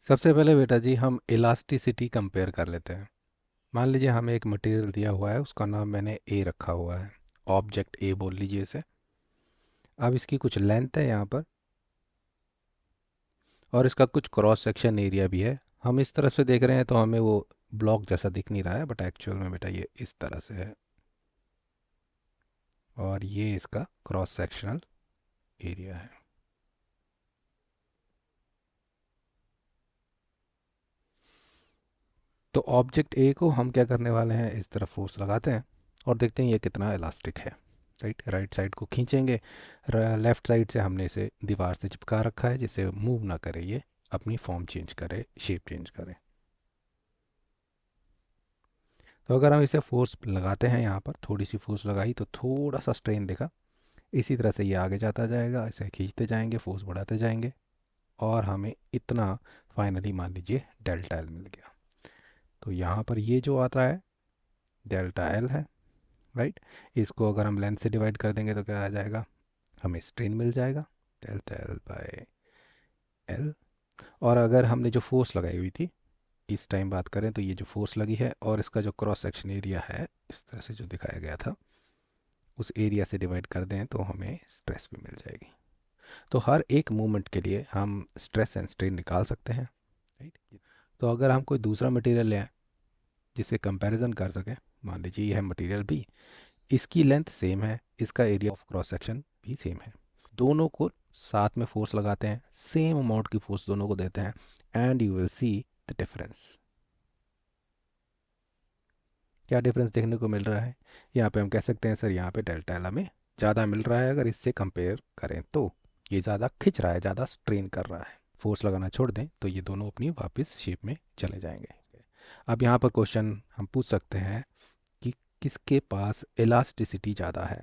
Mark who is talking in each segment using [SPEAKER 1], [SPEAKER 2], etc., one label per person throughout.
[SPEAKER 1] सबसे पहले बेटा जी हम इलास्टिसिटी कंपेयर कर लेते हैं। मान लीजिए हमें एक मटेरियल दिया हुआ है, उसका नाम मैंने ए रखा हुआ है। ऑब्जेक्ट ए बोल लीजिए इसे। अब इसकी कुछ लेंथ है यहाँ पर और इसका कुछ क्रॉस सेक्शन एरिया भी है। हम इस तरह से देख रहे हैं तो हमें वो ब्लॉक जैसा दिख नहीं रहा है, बट एक्चुअल में बेटा ये इस तरह से है और ये इसका क्रॉस सेक्शनल एरिया है। तो ऑब्जेक्ट ए को हम क्या करने वाले हैं, इस तरफ फोर्स लगाते हैं और देखते हैं ये कितना इलास्टिक है। राइट साइड को खींचेंगे। लेफ्ट साइड से हमने इसे दीवार से चिपका रखा है जिससे मूव ना करे, ये अपनी फॉर्म चेंज करे, शेप चेंज करे। तो अगर हम इसे फोर्स लगाते हैं, यहाँ पर थोड़ी सी फोर्स लगाई तो थोड़ा सा स्ट्रेन दिखा। इसी तरह से ये आगे जाता जाएगा, इसे खींचते जाएंगे, फोर्स बढ़ाते जाएंगे और हमें इतना फाइनली मान लीजिए डेल्टा एल मिल गया। तो यहाँ पर ये जो आता है डेल्टा एल है। राइट। इसको अगर हम लेंथ से डिवाइड कर देंगे तो क्या आ जाएगा, हमें स्ट्रेन मिल जाएगा डेल्टा एल बाय एल। और अगर हमने जो फोर्स लगाई हुई थी, इस टाइम बात करें तो ये जो फोर्स लगी है और इसका जो क्रॉस सेक्शन एरिया है इस तरह से जो दिखाया गया था, उस एरिया से डिवाइड कर दें तो हमें स्ट्रेस भी मिल जाएगी। तो हर एक मूवमेंट के लिए हम स्ट्रेस एंड स्ट्रेन निकाल सकते हैं। राइट। तो अगर हम कोई दूसरा मटेरियल लें जिससे कंपैरिजन कर सकें, मान लीजिए ये है मटेरियल बी, इसकी लेंथ सेम है, इसका एरिया ऑफ क्रॉस सेक्शन भी सेम है। दोनों को साथ में फोर्स लगाते हैं, सेम अमाउंट की फोर्स दोनों को देते हैं and you will see the difference. क्या डिफरेंस देखने को मिल रहा है, यहाँ पे हम कह सकते हैं सर यहाँ पे डेल्टा एल हमें ज़्यादा मिल रहा है। अगर इससे कंपेयर करें तो ये ज़्यादा खिंच रहा है, ज़्यादा स्ट्रेन कर रहा है। फोर्स लगाना छोड़ दें तो ये दोनों अपनी वापस शेप में चले जाएंगे। अब यहाँ पर क्वेश्चन हम पूछ सकते हैं कि किसके पास इलास्टिसिटी ज़्यादा है,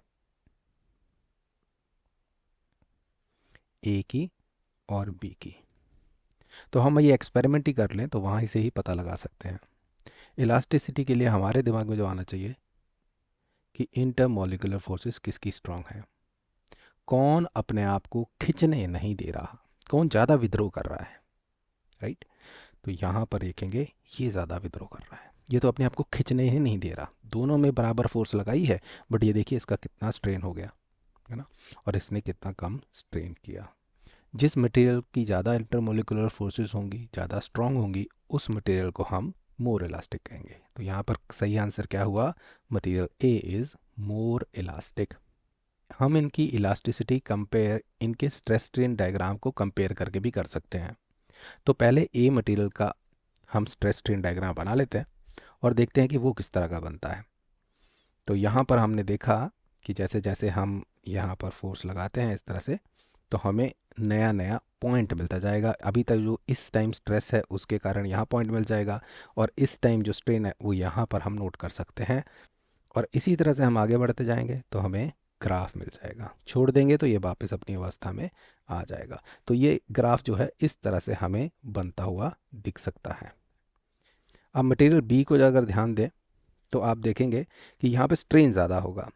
[SPEAKER 1] ए की और बी की। तो हम ये एक्सपेरिमेंट ही कर लें तो वहाँ से ही पता लगा सकते हैं। इलास्टिसिटी के लिए हमारे दिमाग में जो आना चाहिए कि इंटरमोलिकुलर फोर्सेस किसकी स्ट्रांग है, कौन अपने आप को खींचने नहीं दे रहा, कौन ज़्यादा विद्रोह कर रहा है। राइट। तो यहाँ पर देखेंगे ये ज़्यादा विद्रोह कर रहा है, ये तो अपने आप को खींचने ही नहीं दे रहा। दोनों में बराबर फोर्स लगाई है, बट ये देखिए इसका कितना स्ट्रेन हो गया है ना, और इसने कितना कम स्ट्रेन किया। जिस मटेरियल की ज़्यादा इंटरमोलिकुलर फोर्सेस होंगी, ज़्यादा स्ट्रांग होंगी, उस मटेरियल को हम मोर इलास्टिक कहेंगे। तो यहाँ पर सही आंसर क्या हुआ, material A is more elastic. हम इनकी इलास्टिसिटी कंपेयर इनके स्ट्रेस स्ट्रेन डायग्राम को कंपेयर करके भी कर सकते हैं। तो पहले ए मटेरियल का हम स्ट्रेस स्ट्रेन डायग्राम बना लेते हैं और देखते हैं कि वो किस तरह का बनता है। तो यहाँ पर हमने देखा कि जैसे जैसे हम यहाँ पर फोर्स लगाते हैं इस तरह से, तो हमें नया नया पॉइंट मिलता जाएगा। अभी तक जो इस टाइम स्ट्रेस है उसके कारण यहाँ पॉइंट मिल जाएगा और इस टाइम जो स्ट्रेन है वो यहाँ पर हम नोट कर सकते हैं। और इसी तरह से हम आगे बढ़ते जाएंगे तो हमें ग्राफ मिल जाएगा, छोड़ देंगे तो ये वापस अपनी अवस्था में आ जाएगा। तो ये ग्राफ जो है इस तरह से हमें बनता हुआ दिख सकता है। अब मटेरियल बी को अगर ध्यान दें तो आप देखेंगे कि यहाँ पे स्ट्रेन ज़्यादा होगा,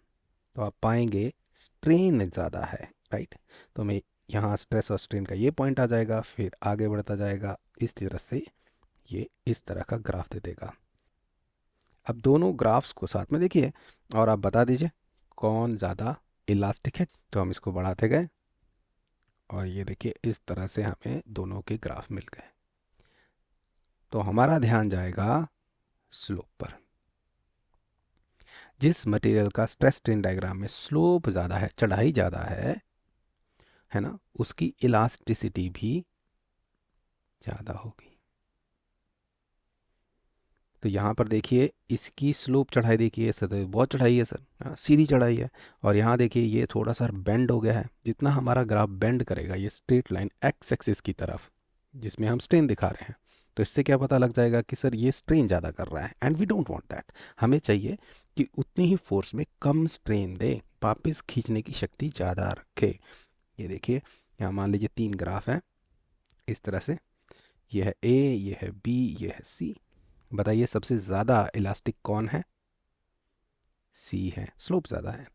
[SPEAKER 1] तो आप पाएंगे स्ट्रेन ज़्यादा है। राइट। तो मैं यहाँ स्ट्रेस और स्ट्रेन का ये पॉइंट आ जाएगा, फिर आगे बढ़ता जाएगा, इस तरह से ये इस तरह का ग्राफ दे देगा। अब दोनों ग्राफ्स को साथ में देखिए और आप बता दीजिए कौन ज़्यादा इलास्टिक है। तो हम इसको बढ़ाते गए और ये देखिए इस तरह से हमें दोनों के ग्राफ मिल गए। तो हमारा ध्यान जाएगा स्लोप पर। जिस मटेरियल का स्ट्रेस स्ट्रेन डायग्राम में स्लोप ज़्यादा है, चढ़ाई ज़्यादा है ना, उसकी इलास्टिसिटी भी ज़्यादा होगी। तो यहाँ पर देखिए इसकी स्लोप चढ़ाई देखिए सर, तो बहुत चढ़ाई है सर, हाँ, सीधी चढ़ाई है। और यहाँ देखिए ये थोड़ा सा बेंड हो गया है। जितना हमारा ग्राफ बेंड करेगा ये स्ट्रेट लाइन एक्स एक्सिस की तरफ जिसमें हम स्ट्रेन दिखा रहे हैं, तो इससे क्या पता लग जाएगा कि सर ये स्ट्रेन ज़्यादा कर रहा है and we don't want that. हमें चाहिए कि उतनी ही फोर्स में कम स्ट्रेन दे, वापस खींचने की शक्ति ज़्यादा रखे। ये देखिए यहाँ मान लीजिए 3 ग्राफ हैं इस तरह से, ये है ए, ये है बी, ये है सी। बताइए सबसे ज़्यादा इलास्टिक कौन है, सी है, स्लोप ज़्यादा है।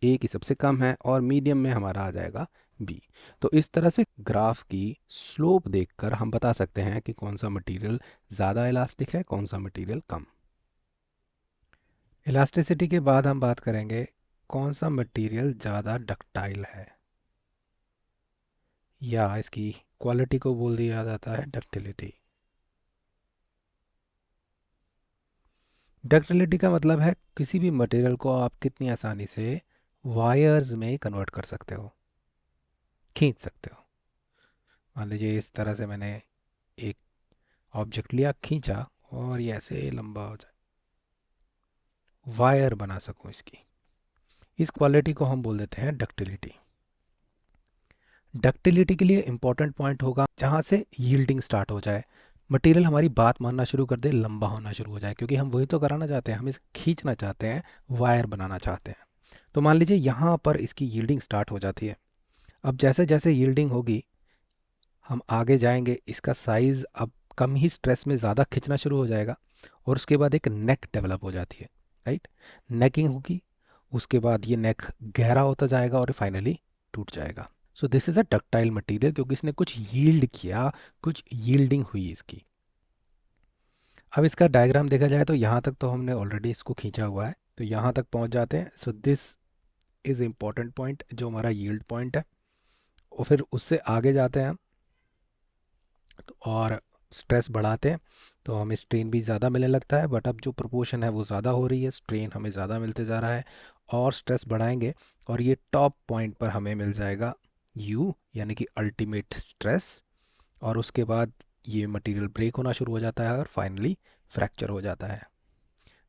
[SPEAKER 1] ए की सबसे कम है और मीडियम में हमारा आ जाएगा बी। तो इस तरह से ग्राफ की स्लोप देखकर हम बता सकते हैं कि कौन सा मटेरियल ज़्यादा इलास्टिक है, कौन सा मटेरियल कम। इलास्टिसिटी के बाद हम बात करेंगे कौन सा मटेरियल ज़्यादा डक्टाइल है, या इसकी क्वालिटी को बोल दिया जाता है डक्टिलिटी। डक्टिलिटी का मतलब है किसी भी मटेरियल को आप कितनी आसानी से वायर्स में कन्वर्ट कर सकते हो, खींच सकते हो। मान लीजिए इस तरह से मैंने एक ऑब्जेक्ट लिया, खींचा और ये ऐसे लंबा हो जाए, वायर बना सकूं इसकी। इस क्वालिटी को हम बोल देते हैं डक्टिलिटी। डक्टिलिटी के लिए इंपॉर्टेंट पॉइंट होगा जहाँ से यील्डिंग स्टार्ट हो जाए, मटेरियल हमारी बात मानना शुरू कर दे, लंबा होना शुरू हो जाए, क्योंकि हम वही तो कराना चाहते हैं, हम इसे खींचना चाहते हैं, वायर बनाना चाहते हैं। तो मान लीजिए यहाँ पर इसकी यील्डिंग स्टार्ट हो जाती है। अब जैसे जैसे यील्डिंग होगी हम आगे जाएंगे, इसका साइज़ अब कम ही स्ट्रेस में ज़्यादा खिंचना शुरू हो जाएगा और उसके बाद एक नेक डेवलप हो जाती है, राइट। नेकिंग होगी, उसके बाद ये नेक गहरा होता जाएगा और फाइनली टूट जाएगा। So this is a ductile material क्योंकि इसने कुछ यील्ड किया, कुछ यील्डिंग हुई इसकी। अब इसका डायग्राम देखा जाए तो यहाँ तक तो हमने ऑलरेडी इसको खींचा हुआ है, तो यहाँ तक पहुँच जाते हैं। So this is important point जो हमारा यील्ड पॉइंट है, और फिर उससे आगे जाते हैं हम और स्ट्रेस बढ़ाते हैं तो हमें स्ट्रेन भी ज़्यादा मिलने लगता है, बट अब जो प्रोपोर्शन है वो ज़्यादा हो रही है, स्ट्रेन हमें ज़्यादा मिलते जा रहा है और स्ट्रेस बढ़ाएंगे और ये टॉप पॉइंट पर हमें मिल जाएगा यू, यानी कि अल्टीमेट स्ट्रेस। और उसके बाद ये मटेरियल ब्रेक होना शुरू हो जाता है और फाइनली फ्रैक्चर हो जाता है।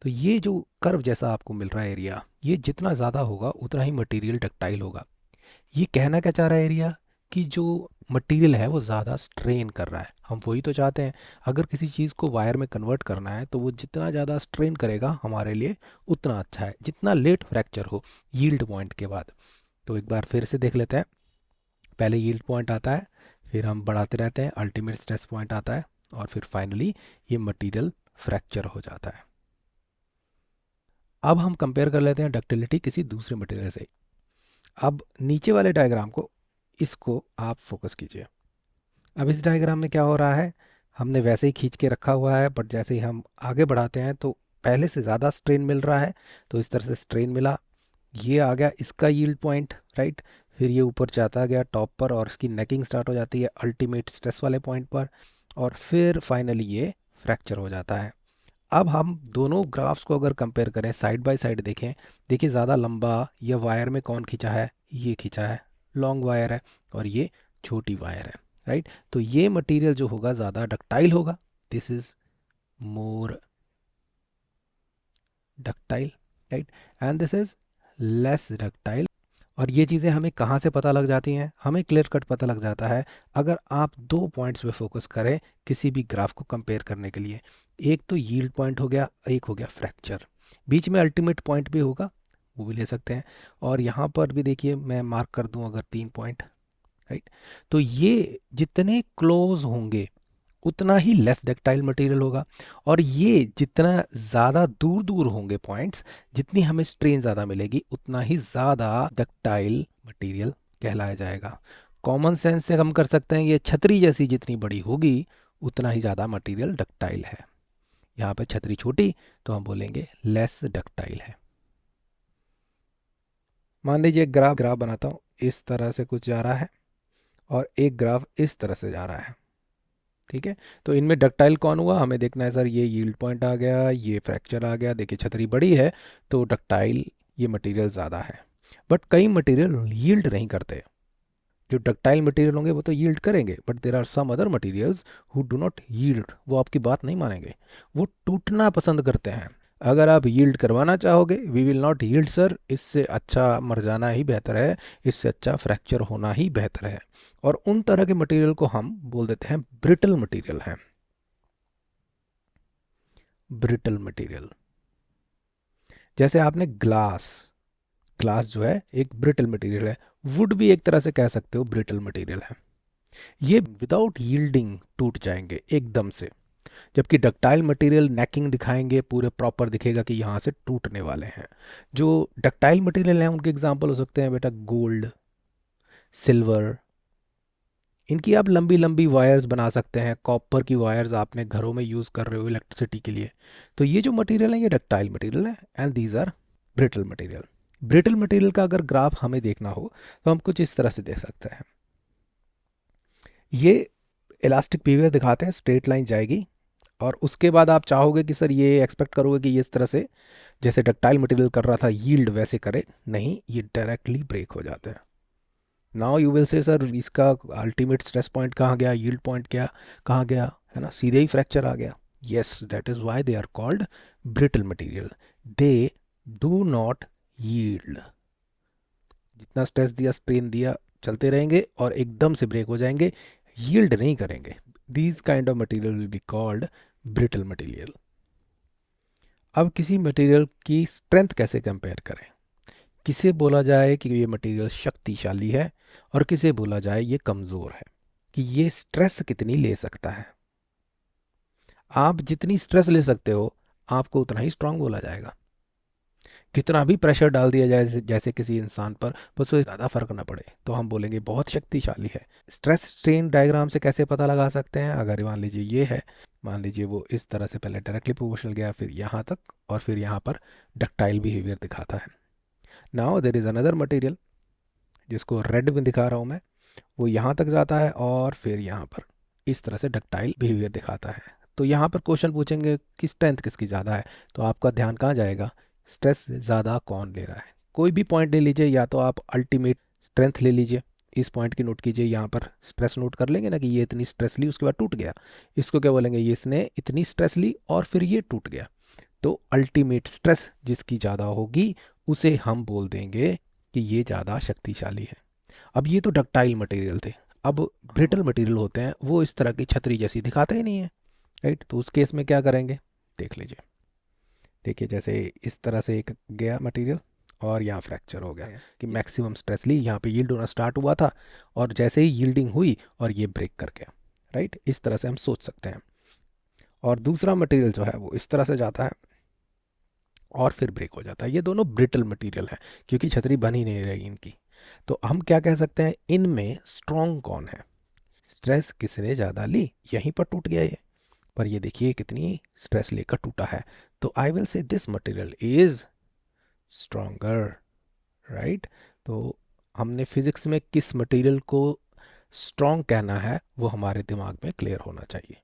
[SPEAKER 1] तो ये जो कर्व जैसा आपको मिल रहा है एरिया, ये जितना ज़्यादा होगा उतना ही मटेरियल डक्टाइल होगा। ये कहना क्या चाह रहा है एरिया, कि जो मटेरियल है वो ज़्यादा स्ट्रेन कर रहा है, हम वही तो चाहते हैं। अगर किसी चीज़ को वायर में कन्वर्ट करना है तो वो जितना ज़्यादा स्ट्रेन करेगा हमारे लिए उतना अच्छा है, जितना लेट फ्रैक्चर हो यील्ड पॉइंट के बाद। तो एक बार फिर से देख लेते हैं, पहले यील्ड पॉइंट आता है, फिर हम बढ़ाते रहते हैं, अल्टीमेट स्ट्रेस पॉइंट आता है और फिर फाइनली ये मटेरियल फ्रैक्चर हो जाता है। अब हम कंपेयर कर लेते हैं डक्टिलिटी किसी दूसरे मटेरियल से। अब नीचे वाले डायग्राम को, इसको आप फोकस कीजिए। अब इस डायग्राम में क्या हो रहा है, हमने वैसे ही खींच के रखा हुआ है, बट जैसे ही हम आगे बढ़ाते हैं तो पहले से ज़्यादा स्ट्रेन मिल रहा है, तो इस तरह से स्ट्रेन मिला, ये आ गया इसका यील्ड पॉइंट, राइट। फिर ये ऊपर जाता गया टॉप पर और इसकी नेकिंग स्टार्ट हो जाती है अल्टीमेट स्ट्रेस वाले पॉइंट पर, और फिर फाइनली ये फ्रैक्चर हो जाता है। अब हम दोनों ग्राफ्स को अगर कंपेयर करें, साइड बाय साइड देखें, देखिए ज़्यादा लंबा या वायर में कौन खींचा है, ये खींचा है, लॉन्ग वायर है, और ये छोटी वायर है, राइट। तो ये मटेरियल जो होगा ज़्यादा डक्टाइल होगा, this is more ductile, right, and this is less ductile. और ये चीज़ें हमें कहाँ से पता लग जाती हैं, हमें क्लियर कट पता लग जाता है अगर आप दो पॉइंट्स पे फोकस करें किसी भी ग्राफ को कंपेयर करने के लिए। एक तो यील्ड पॉइंट हो गया, एक हो गया फ्रैक्चर, बीच में अल्टीमेट पॉइंट भी होगा, वो भी ले सकते हैं। और यहाँ पर भी देखिए मैं मार्क कर दूँ अगर 3 पॉइंट, राइट। तो ये जितने क्लोज होंगे उतना ही लेस डक्टाइल मटेरियल होगा, और ये जितना ज़्यादा दूर दूर होंगे पॉइंट्स, जितनी हमें स्ट्रेन ज़्यादा मिलेगी उतना ही ज़्यादा डक्टाइल मटेरियल कहलाया जाएगा। कॉमन सेंस से हम कर सकते हैं ये छतरी जैसी जितनी बड़ी होगी उतना ही ज़्यादा मटेरियल डक्टाइल है। यहाँ पे छतरी छोटी तो हम बोलेंगे लेस डक्टाइल है। मान लीजिए एक ग्राफ ग्राफ बनाता हूँ, इस तरह से कुछ जा रहा है और एक ग्राफ इस तरह से जा रहा है, ठीक है। तो इनमें डक्टाइल कौन हुआ हमें देखना है सर, ये यील्ड पॉइंट आ गया, ये फ्रैक्चर आ गया, देखिए छतरी बड़ी है तो डक्टाइल ये मटेरियल ज़्यादा है। बट कई मटेरियल यील्ड नहीं करते, जो डक्टाइल मटेरियल होंगे वो तो यील्ड करेंगे, but there are some other materials who do not yield, वो आपकी बात नहीं मानेंगे, वो टूटना पसंद करते हैं। अगर आप यील्ड करवाना चाहोगे, we will not yield sir, इससे अच्छा मर जाना ही बेहतर है, इससे अच्छा फ्रैक्चर होना ही बेहतर है। और उन तरह के मटेरियल को हम बोल देते हैं ब्रिटल मटेरियल है, ब्रिटल मटेरियल। जैसे आपने ग्लास, ग्लास जो है एक ब्रिटल मटेरियल है, वुड भी एक तरह से कह सकते हो ब्रिटल मटेरियल है। ये विदाउट यील्डिंग टूट जाएंगे एकदम से, जबकि डक्टाइल मटेरियल नेकिंग दिखाएंगे पूरे प्रॉपर दिखेगा कि यहाँ से टूटने वाले हैं। जो डक्टाइल मटेरियल हैं उनके एग्जांपल हो सकते हैं बेटा गोल्ड, सिल्वर। इनकी आप लंबी लंबी वायर्स बना सकते हैं, कॉपर की वायर्स आपने घरों में यूज़ कर रहे हो इलेक्ट्रिसिटी के लिए। तो ये जो मटेरियल है ये डक्टाइल मटेरियल है and these are brittle material. Brittle material का अगर ग्राफ हमें देखना हो तो हम कुछ इस तरह से देख सकते हैं। ये इलास्टिक बिहेवियर दिखाते हैं, स्ट्रेट लाइन जाएगी और उसके बाद आप चाहोगे कि सर ये एक्सपेक्ट करोगे कि ये इस तरह से जैसे डक्टाइल मटेरियल कर रहा था यील्ड वैसे करे, नहीं, ये डायरेक्टली ब्रेक हो जाते हैं। Now you will say sir इसका अल्टीमेट स्ट्रेस पॉइंट कहाँ गया, यील्ड पॉइंट क्या कहाँ गया, है ना, सीधे ही फ्रैक्चर आ गया। Yes, that is why they are called brittle material. They do not yield. जितना स्ट्रेस दिया स्ट्रेन दिया चलते रहेंगे और एकदम से ब्रेक हो जाएंगे, यील्ड नहीं करेंगे। These kind of material will be called brittle material. अब किसी मटेरियल की स्ट्रेंथ कैसे कंपेयर करें? किसे बोला जाए कि ये मटेरियल शक्तिशाली है और किसे बोला जाए ये कमज़ोर है, कि ये स्ट्रेस कितनी ले सकता है। आप जितनी स्ट्रेस ले सकते हो आपको उतना ही स्ट्रांग बोला जाएगा। कितना भी प्रेशर डाल दिया जाए जैसे किसी इंसान पर, बस उसे ज़्यादा फर्क ना पड़े तो हम बोलेंगे बहुत शक्तिशाली है। स्ट्रेस स्ट्रेन डायग्राम से कैसे पता लगा सकते हैं? अगर मान लीजिए ये है, मान लीजिए वो इस तरह से पहले डायरेक्टली प्रोपोर्शनल गया, फिर यहाँ तक और फिर यहाँ पर डक्टाइल बिहेवियर दिखाता है। Now there is another material जिसको रेड में दिखा रहा हूँ मैं, वो यहाँ तक जाता है और फिर यहाँ पर इस तरह से डक्टाइल बिहेवियर दिखाता है। तो यहाँ पर क्वेश्चन पूछेंगे कि स्ट्रेंथ किसकी ज़्यादा है, तो आपका ध्यान कहाँ जाएगा? स्ट्रेस ज़्यादा कौन ले रहा है? कोई भी पॉइंट ले लीजिए, या तो आप अल्टीमेट स्ट्रेंथ ले लीजिए, इस पॉइंट की नोट कीजिए, यहाँ पर स्ट्रेस नोट कर लेंगे ना कि ये इतनी स्ट्रेस ली उसके बाद टूट गया, इसको क्या बोलेंगे? ये इसने इतनी स्ट्रेस ली और फिर ये टूट गया। तो अल्टीमेट स्ट्रेस जिसकी ज़्यादा होगी उसे हम बोल देंगे कि ये ज़्यादा शक्तिशाली है। अब ये तो डक्टाइल मटेरियल थे। अब ब्रिटल मटेरियल होते हैं, वो इस तरह की छतरी जैसी दिखाते ही नहीं है, राइट? तो उस केस में क्या करेंगे देख लीजिए। देखिए जैसे इस तरह से एक गया मटेरियल और यहाँ फ्रैक्चर हो गया कि मैक्सिमम स्ट्रेस ली, यहाँ पे यील्ड होना स्टार्ट हुआ था और जैसे ही यील्डिंग हुई और ये ब्रेक कर गया, राइट? इस तरह से हम सोच सकते हैं। और दूसरा मटेरियल जो है वो इस तरह से जाता है और फिर ब्रेक हो जाता है। ये दोनों ब्रिटल मटेरियल है क्योंकि छतरी बन ही नहीं रही इनकी। तो हम क्या कह सकते हैं, इनमें स्ट्रॉन्ग कौन है? स्ट्रेस किसने ज़्यादा ली, यहीं पर टूट गया ये। पर ये देखिए कितनी स्ट्रेस लेकर टूटा है। तो I will say this material is stronger, right? तो हमने फिजिक्स में किस मटेरियल को स्ट्रॉन्ग कहना है वो हमारे दिमाग में क्लियर होना चाहिए।